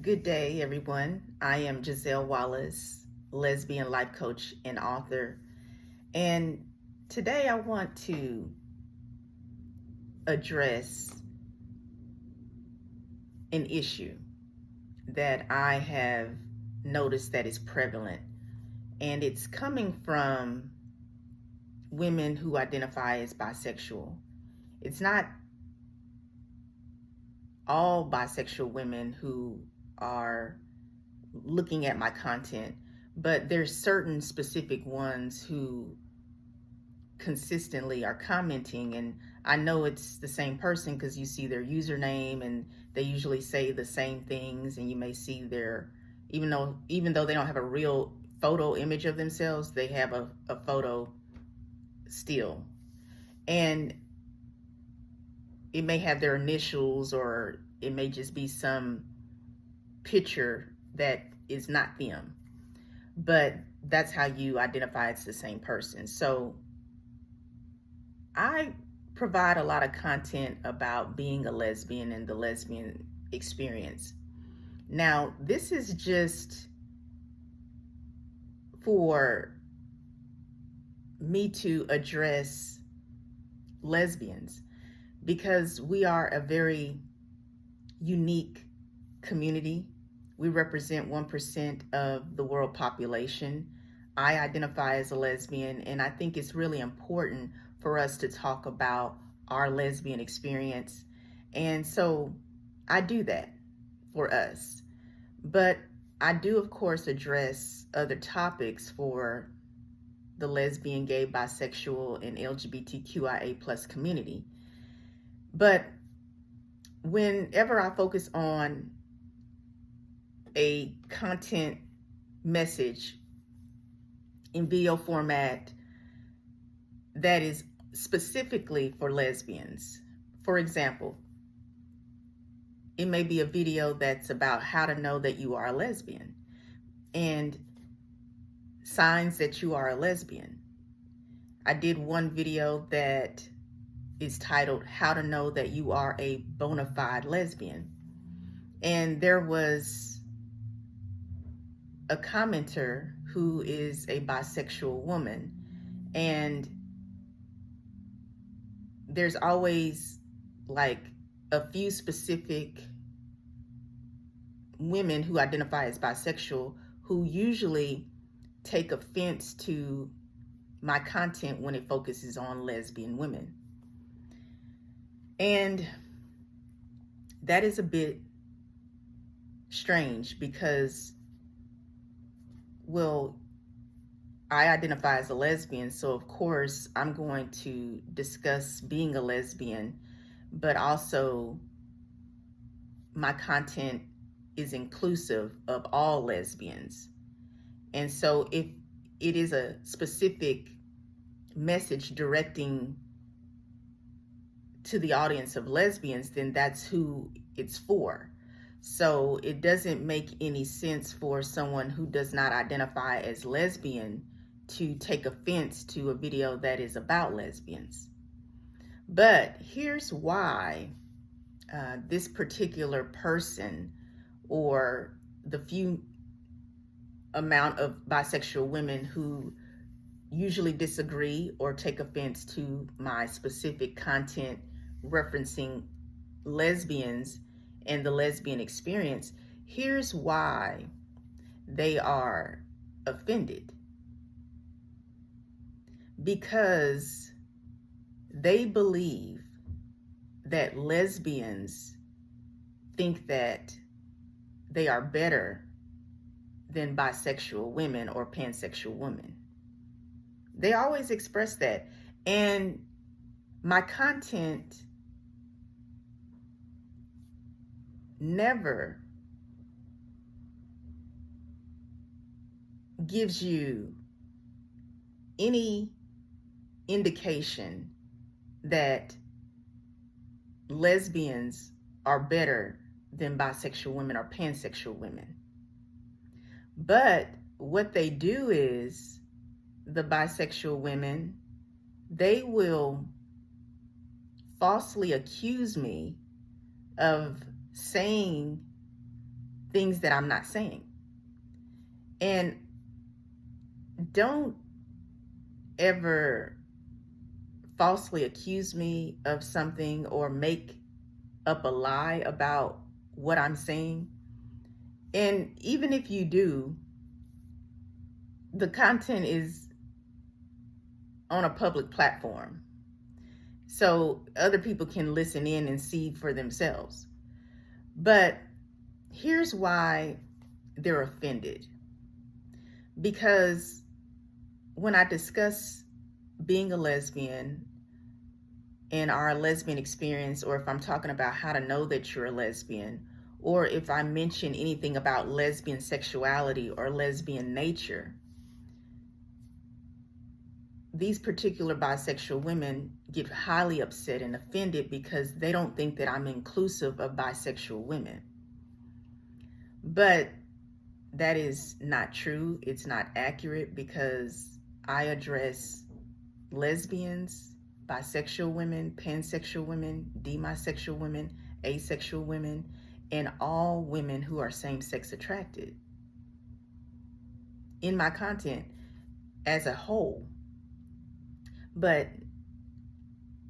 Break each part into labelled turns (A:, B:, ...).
A: Good day, everyone. I am Giselle Wallace, lesbian life coach and author. And today I want to address an issue that I have noticed that is prevalent. And it's coming from women who identify as bisexual. It's not all bisexual women who are looking at my content, but there's certain specific ones who consistently are commenting, and I know it's the same person because you see their username and they usually say the same things, and you may see their, even though they don't have a real photo image of themselves, they have a photo still, and it may have their initials, or it may just be some picture that is not them, but that's how you identify it's the same person. So I provide a lot of content about being a lesbian and the lesbian experience. Now, this is just for me to address lesbians because we are a very unique community. We represent 1% of the world population. I identify as a lesbian, and I think it's really important for us to talk about our lesbian experience. And so I do that for us. But I do, of course, address other topics for the lesbian, gay, bisexual, and LGBTQIA plus community. But whenever I focus on a content message in video format that is specifically for lesbians, for example, it may be a video that's about how to know that you are a lesbian and signs that you are a lesbian. I did one video that is titled How to Know That You Are a Bona Fide Lesbian. And there was a commenter who is a bisexual woman, and there's always like a few specific women who identify as bisexual who usually take offense to my content when it focuses on lesbian women. And that is a bit strange because, well, I identify as a lesbian, so of course I'm going to discuss being a lesbian, but also my content is inclusive of all lesbians. And so if it is a specific message directing to the audience of lesbians, then that's who it's for. So it doesn't make any sense for someone who does not identify as lesbian to take offense to a video that is about lesbians. But here's why this particular person, or the few amount of bisexual women who usually disagree or take offense to my specific content referencing lesbians and the lesbian experience, here's why they are offended. Because they believe that lesbians think that they are better than bisexual women or pansexual women. They always express that. And my content never gives you any indication that lesbians are better than bisexual women or pansexual women. But what they do is, the bisexual women, they will falsely accuse me of saying things that I'm not saying. And don't ever falsely accuse me of something or make up a lie about what I'm saying. And even if you do, the content is on a public platform, so other people can listen in and see for themselves. But here's why they're offended. Because when I discuss being a lesbian and our lesbian experience, or if I'm talking about how to know that you're a lesbian, or if I mention anything about lesbian sexuality or lesbian nature, these particular bisexual women get highly upset and offended because they don't think that I'm inclusive of bisexual women. But that is not true. It's not accurate, because I address lesbians, bisexual women, pansexual women, demisexual women, asexual women, and all women who are same-sex attracted in my content as a whole. But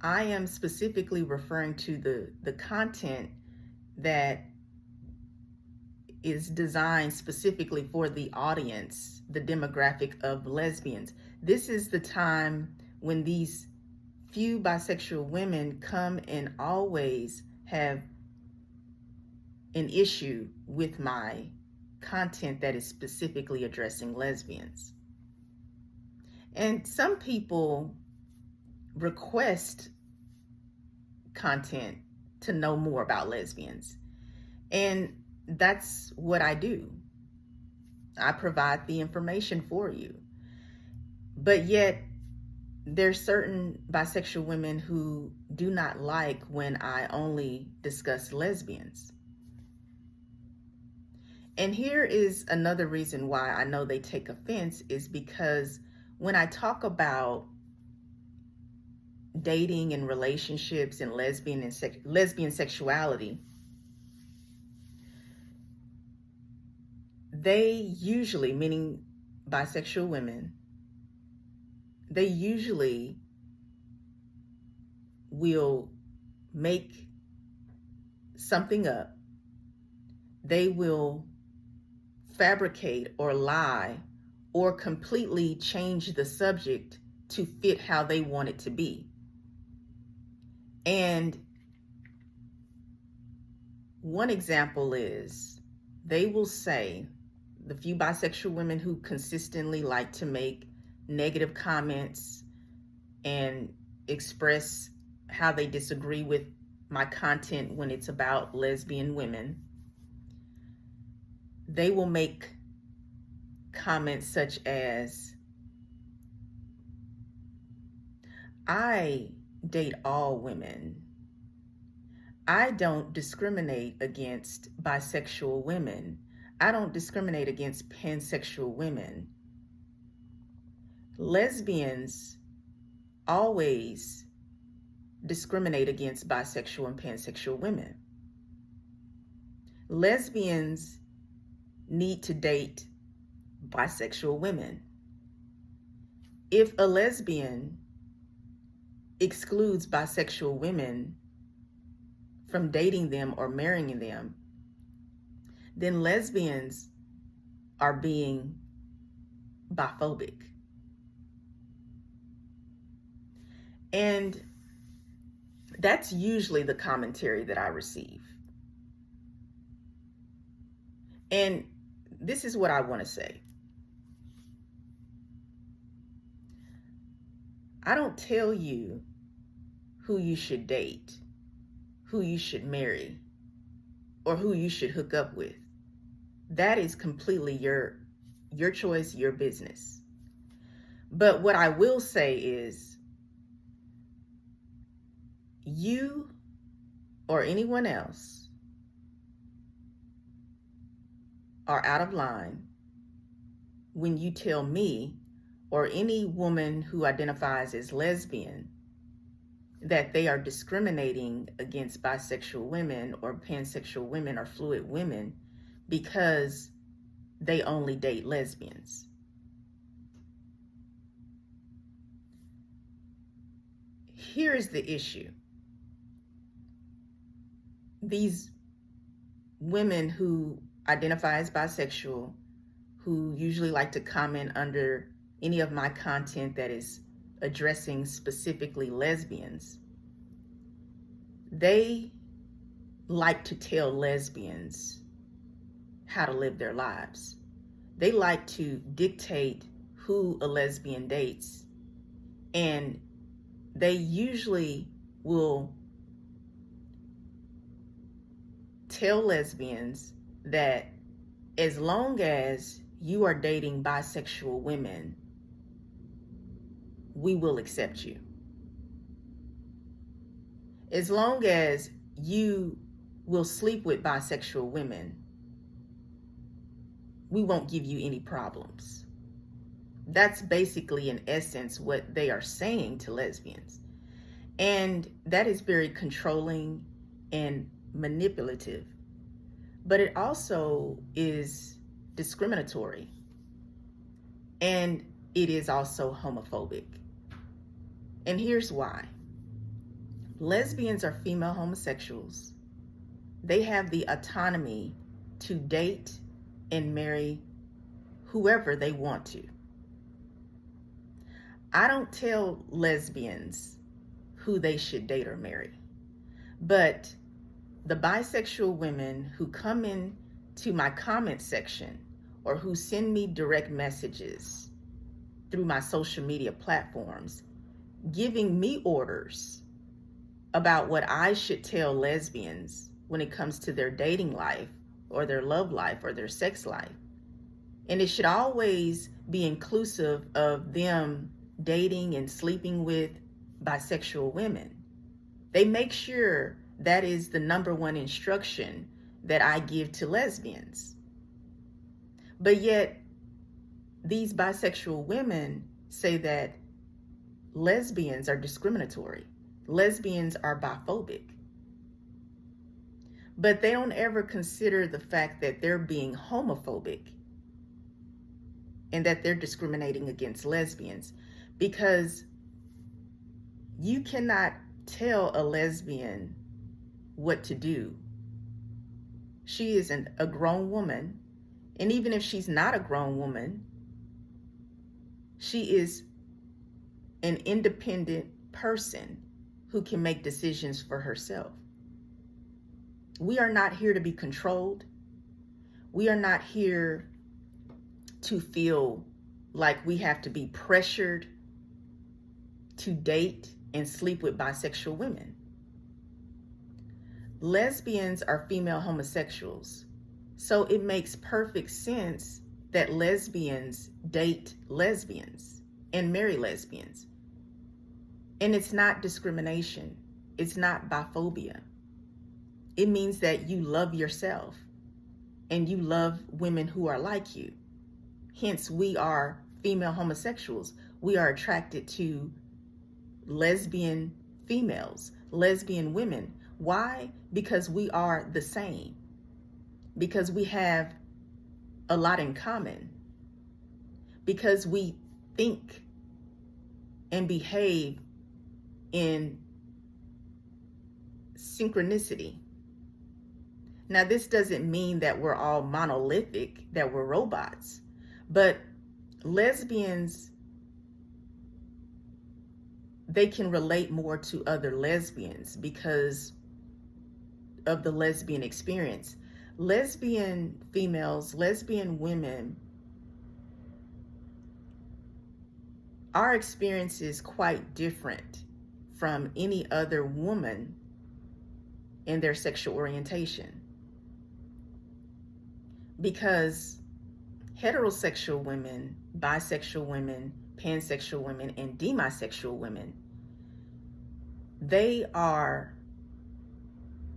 A: I am specifically referring to the content that is designed specifically for the audience, the demographic of lesbians. This is the time when these few bisexual women come and always have an issue with my content that is specifically addressing lesbians. And some people request content to know more about lesbians. And that's what I do. I provide the information for you. But yet, there's certain bisexual women who do not like when I only discuss lesbians. And here is another reason why I know they take offense, is because when I talk about dating and relationships and lesbian sexuality, they usually, meaning bisexual women, they usually will make something up. They will fabricate or lie or completely change the subject to fit how they want it to be. And one example is, they will say, the few bisexual women who consistently like to make negative comments and express how they disagree with my content when it's about lesbian women, they will make comments such as, I date all women. I don't discriminate against bisexual women. I don't discriminate against pansexual women. Lesbians always discriminate against bisexual and pansexual women. Lesbians need to date bisexual women. If a lesbian excludes bisexual women from dating them or marrying them, then lesbians are being biphobic. And that's usually the commentary that I receive. And this is what I want to say. I don't tell you who you should date, who you should marry, or who you should hook up with. That is completely your choice, your business. But what I will say is, you or anyone else are out of line when you tell me or any woman who identifies as lesbian that they are discriminating against bisexual women or pansexual women or fluid women because they only date lesbians. Here is the issue. These women who identify as bisexual, who usually like to comment under any of my content that is addressing specifically lesbians, they like to tell lesbians how to live their lives. They like to dictate who a lesbian dates, and they usually will tell lesbians that as long as you are dating bisexual women, we will accept you. As long as you will sleep with bisexual women, we won't give you any problems. That's basically, in essence, what they are saying to lesbians. And that is very controlling and manipulative. But it also is discriminatory. And it is also homophobic. And here's why. Lesbians are female homosexuals. They have the autonomy to date and marry whoever they want to. I don't tell lesbians who they should date or marry, but the bisexual women who come in to my comment section or who send me direct messages through my social media platforms, giving me orders about what I should tell lesbians when it comes to their dating life or their love life or their sex life. And it should always be inclusive of them dating and sleeping with bisexual women. They make sure that is the number one instruction that I give to lesbians. But yet, these bisexual women say that lesbians are discriminatory. Lesbians are biphobic. But they don't ever consider the fact that they're being homophobic and that they're discriminating against lesbians, because you cannot tell a lesbian what to do. She is a grown woman, and even if she's not a grown woman, she is an independent person who can make decisions for herself. We are not here to be controlled. We are not here to feel like we have to be pressured to date and sleep with bisexual women. Lesbians are female homosexuals, so it makes perfect sense that lesbians date lesbians and marry lesbians. And it's not discrimination. It's not biphobia. It means that you love yourself and you love women who are like you. Hence, we are female homosexuals. We are attracted to lesbian females, lesbian women. Why? Because we are the same. Because we have a lot in common. Because we think and behave in synchronicity. Now, this doesn't mean that we're all monolithic, that we're robots, but lesbians, they can relate more to other lesbians because of the lesbian experience. Lesbian females, lesbian women, our experience is quite different from any other woman in their sexual orientation. Because heterosexual women, bisexual women, pansexual women, and demisexual women, they are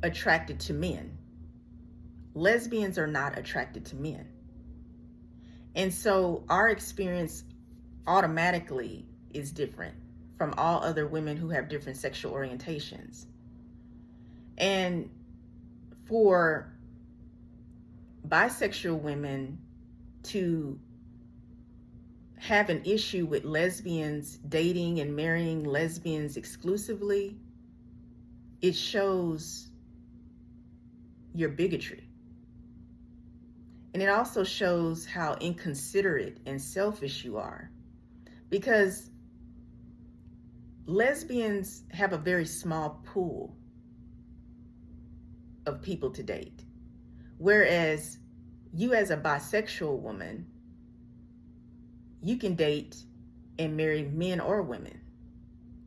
A: attracted to men. Lesbians are not attracted to men. And so our experience automatically is different from all other women who have different sexual orientations. And for bisexual women to have an issue with lesbians dating and marrying lesbians exclusively, it shows your bigotry. And it also shows how inconsiderate and selfish you are, because lesbians have a very small pool of people to date, whereas you as a bisexual woman, you can date and marry men or women.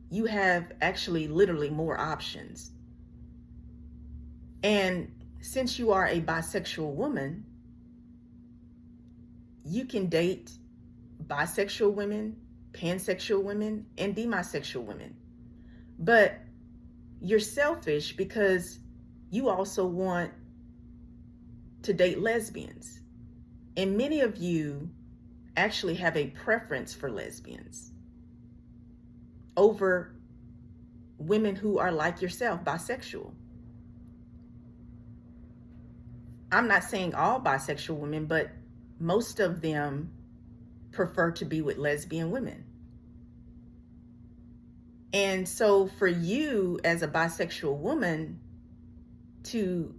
A: You have actually literally more options. And since you are a bisexual woman, you can date bisexual women, pansexual women, and demisexual women. But you're selfish because you also want to date lesbians. And many of you actually have a preference for lesbians over women who are like yourself, bisexual. I'm not saying all bisexual women, but most of them prefer to be with lesbian women. And so for you as a bisexual woman to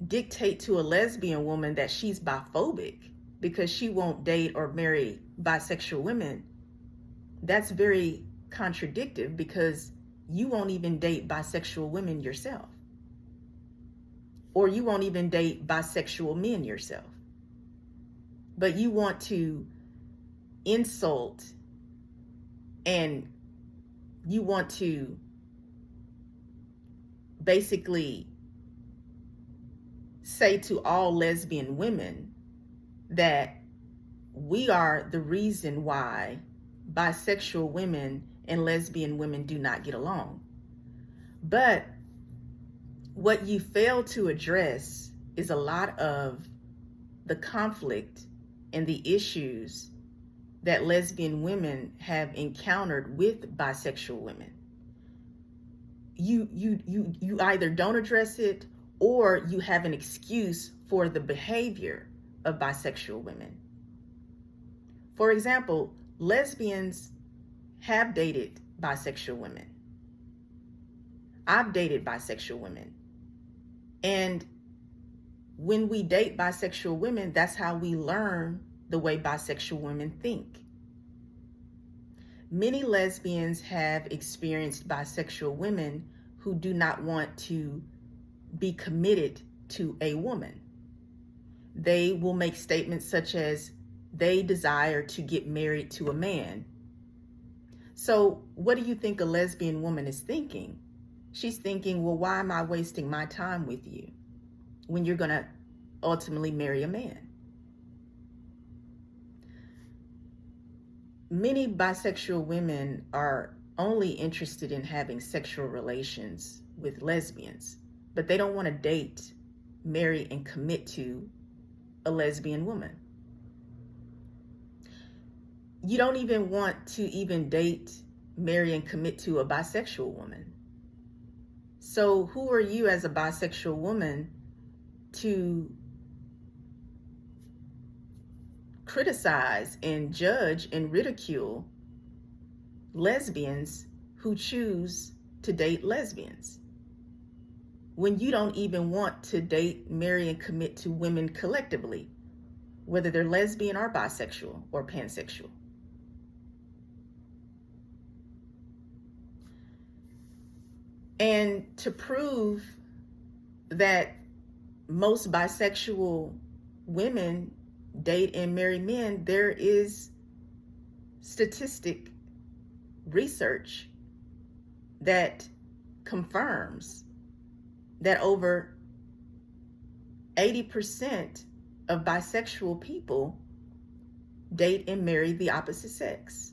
A: dictate to a lesbian woman that she's biphobic because she won't date or marry bisexual women, that's very contradictory, because you won't even date bisexual women yourself, or you won't even date bisexual men yourself. But you want to insult and you want to basically say to all lesbian women that we are the reason why bisexual women and lesbian women do not get along. But what you fail to address is a lot of the conflict and the issues that lesbian women have encountered with bisexual women. You either don't address it, or you have an excuse for the behavior of bisexual women. For example, lesbians have dated bisexual women. I've dated bisexual women. And when we date bisexual women, that's how we learn the way bisexual women think. Many lesbians have experienced bisexual women who do not want to be committed to a woman. They will make statements such as they desire to get married to a man. So what do you think a lesbian woman is thinking? She's thinking, well, why am I wasting my time with you when you're going to ultimately marry a man? Many bisexual women are only interested in having sexual relations with lesbians, but they don't want to date, marry, and commit to a lesbian woman. You don't even want to even date, marry, and commit to a bisexual woman. So who are you as a bisexual woman to criticize and judge and ridicule lesbians who choose to date lesbians, when you don't even want to date, marry, and commit to women collectively, whether they're lesbian or bisexual or pansexual? And to prove that most bisexual women date and marry men, there is statistic research that confirms that over 80% of bisexual people date and marry the opposite sex.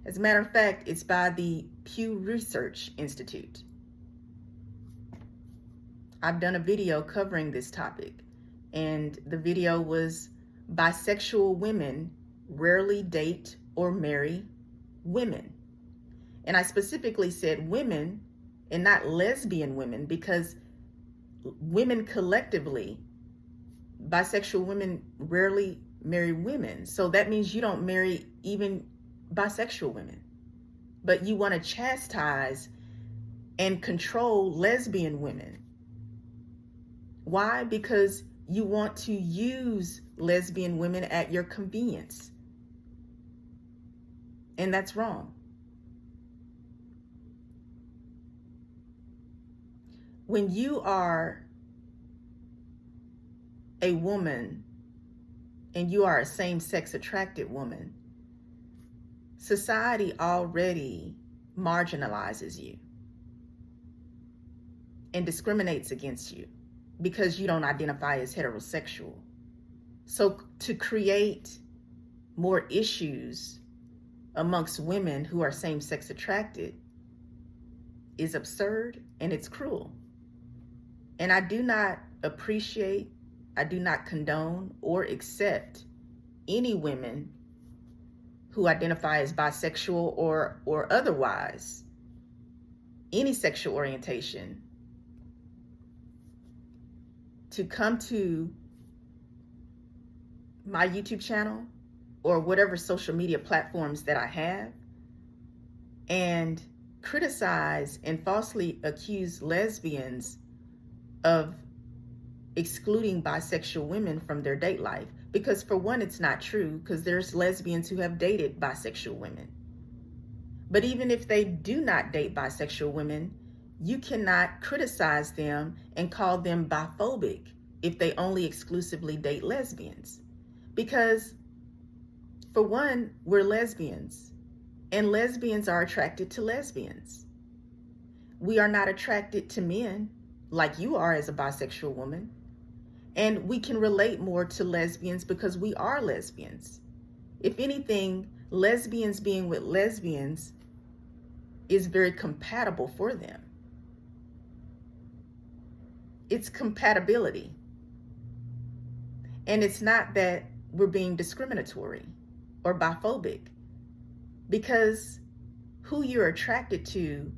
A: As a matter of fact, it's by the Pew Research Institute. I've done a video covering this topic, and the video was Bisexual Women Rarely Date or Marry Women. And I specifically said women and not lesbian women, because women collectively, bisexual women rarely marry women. So that means you don't marry even bisexual women. But you want to chastise and control lesbian women. Why? Because you want to use lesbian women at your convenience. And that's wrong. When you are a woman and you are a same-sex attracted woman, society already marginalizes you and discriminates against you because you don't identify as heterosexual. So to create more issues amongst women who are same-sex attracted is absurd and it's cruel. And I do not appreciate, I do not condone or accept any women who identify as bisexual or otherwise, any sexual orientation, to come to my YouTube channel or whatever social media platforms that I have and criticize and falsely accuse lesbians of excluding bisexual women from their date life. Because for one, it's not true, because there's lesbians who have dated bisexual women. But even if they do not date bisexual women, you cannot criticize them and call them biphobic if they only exclusively date lesbians. Because for one, we're lesbians, and lesbians are attracted to lesbians. We are not attracted to men like you are as a bisexual woman. And we can relate more to lesbians because we are lesbians. If anything, lesbians being with lesbians is very compatible for them. It's compatibility. And it's not that we're being discriminatory or biphobic, because who you're attracted to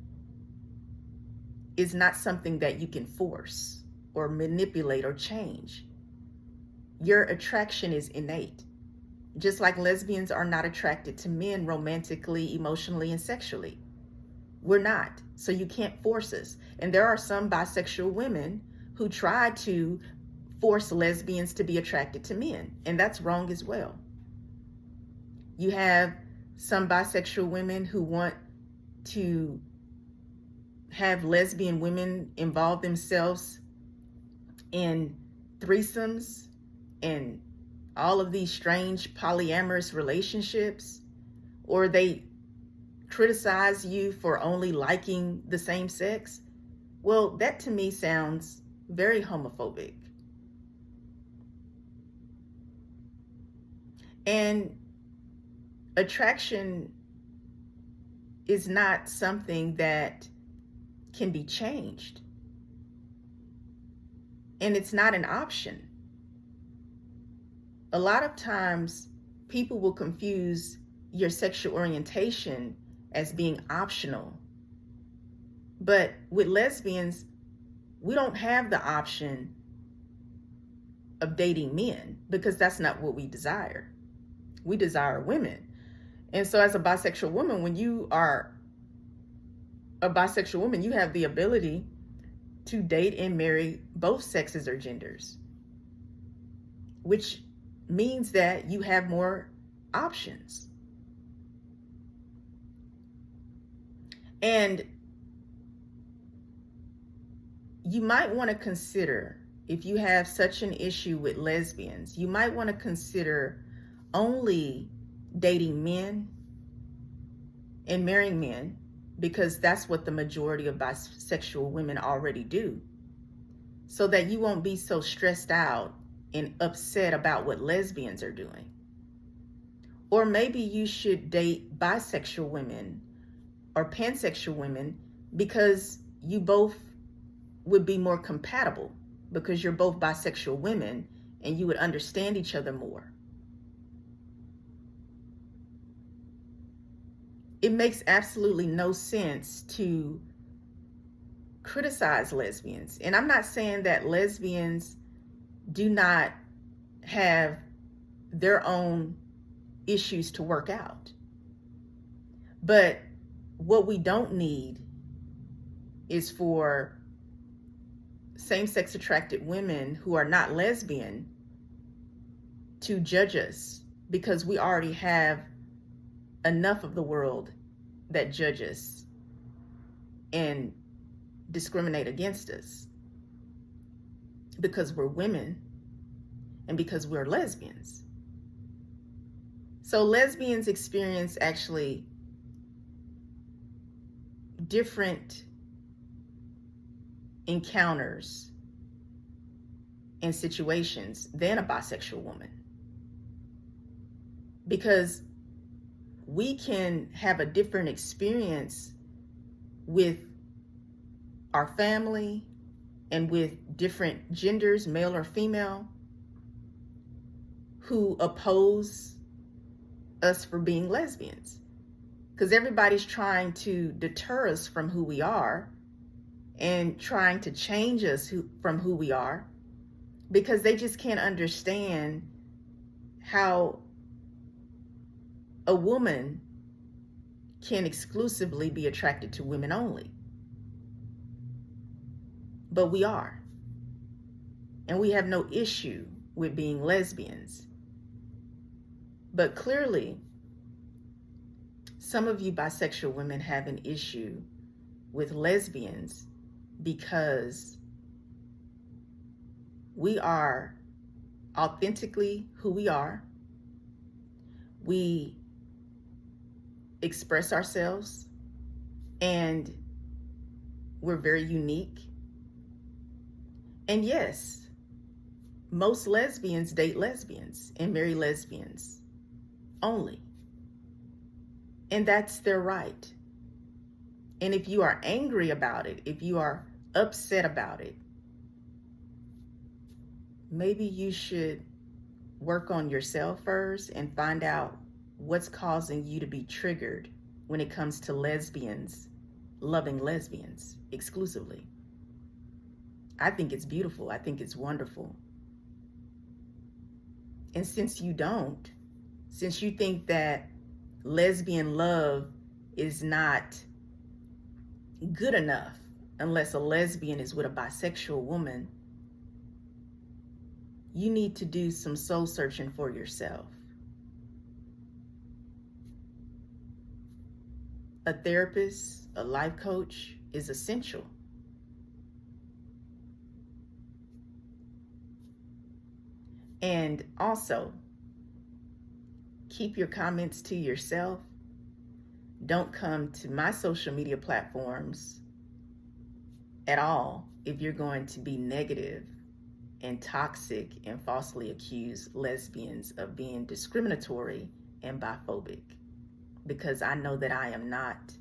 A: is not something that you can force or manipulate or change. Your attraction is innate. Just like lesbians are not attracted to men romantically, emotionally, and sexually. We're not, so you can't force us. And there are some bisexual women who try to force lesbians to be attracted to men, and that's wrong as well. You have some bisexual women who want to have lesbian women involve themselves in threesomes and all of these strange polyamorous relationships, or they criticize you for only liking the same sex. Well, that to me sounds very homophobic. And attraction is not something that can be changed. And it's not an option. A lot of times people will confuse your sexual orientation as being optional. But with lesbians, we don't have the option of dating men because that's not what we desire. We desire women. And so as a bisexual woman, when you are a bisexual woman, you have the ability to date and marry both sexes or genders, which means that you have more options. And you might want to consider, if you have such an issue with lesbians, you might want to consider only dating men and marrying men, because that's what the majority of bisexual women already do, so that you won't be so stressed out and upset about what lesbians are doing. Or maybe you should date bisexual women or pansexual women because you both would be more compatible, because you're both bisexual women and you would understand each other more. It makes absolutely no sense to criticize lesbians. And I'm not saying that lesbians do not have their own issues to work out. But what we don't need is for same-sex attracted women who are not lesbian to judge us, because we already have enough of the world that judge us and discriminate against us because we're women and because we're lesbians. So lesbians experience actually different encounters and situations than a bisexual woman, because we can have a different experience with our family and with different genders, male or female, who oppose us for being lesbians, because everybody's trying to deter us from who we are and trying to change us from who we are, because they just can't understand how a woman can exclusively be attracted to women only. But we are. And we have no issue with being lesbians. But clearly, some of you bisexual women have an issue with lesbians because we are authentically who we are. We express ourselves, and we're very unique. And yes, most lesbians date lesbians and marry lesbians only. And that's their right. And if you are angry about it, if you are upset about it, maybe you should work on yourself first and find out what's causing you to be triggered when it comes to lesbians loving lesbians exclusively. I think it's beautiful. I think it's wonderful. And since you don't, since you think that lesbian love is not good enough unless a lesbian is with a bisexual woman, you need to do some soul searching for yourself. A therapist, a life coach is essential. And also, keep your comments to yourself. Don't come to my social media platforms at all if you're going to be negative and toxic and falsely accuse lesbians of being discriminatory and biphobic, because I know that I am not.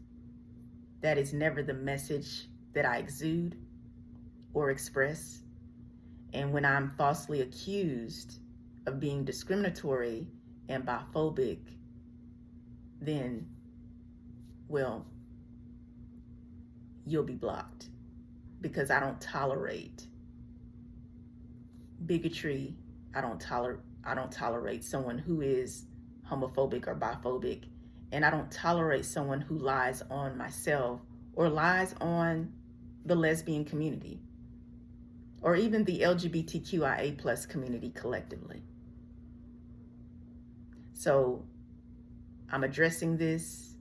A: That is never the message that I exude or express. And when I'm falsely accused of being discriminatory and biphobic, then, well, you'll be blocked, because I don't tolerate bigotry. I don't tolerate someone who is homophobic or biphobic, and I don't tolerate someone who lies on myself or lies on the lesbian community, or even the LGBTQIA plus community collectively. So I'm addressing this.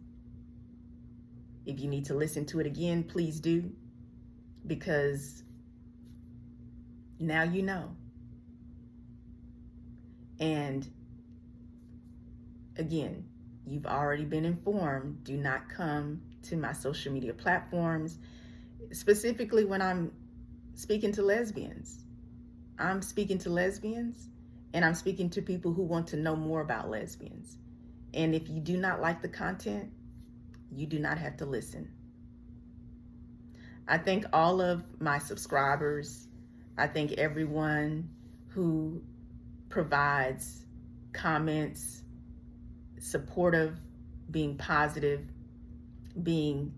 A: If you need to listen to it again, please do, because now you know. And again, you've already been informed. Do not come to my social media platforms, specifically when I'm speaking to lesbians. I'm speaking to lesbians, and I'm speaking to people who want to know more about lesbians. And if you do not like the content, you do not have to listen. I thank all of my subscribers. I thank everyone who provides comments, supportive, being positive, being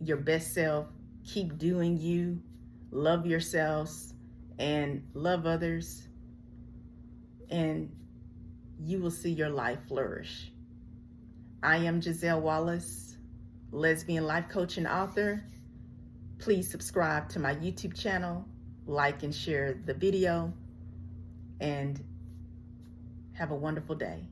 A: your best self, Keep doing you. Love yourselves and love others, and you will see your life flourish. I am Giselle Wallace, lesbian life coach and author. Please subscribe to my YouTube channel, like and share the video, and have a wonderful day.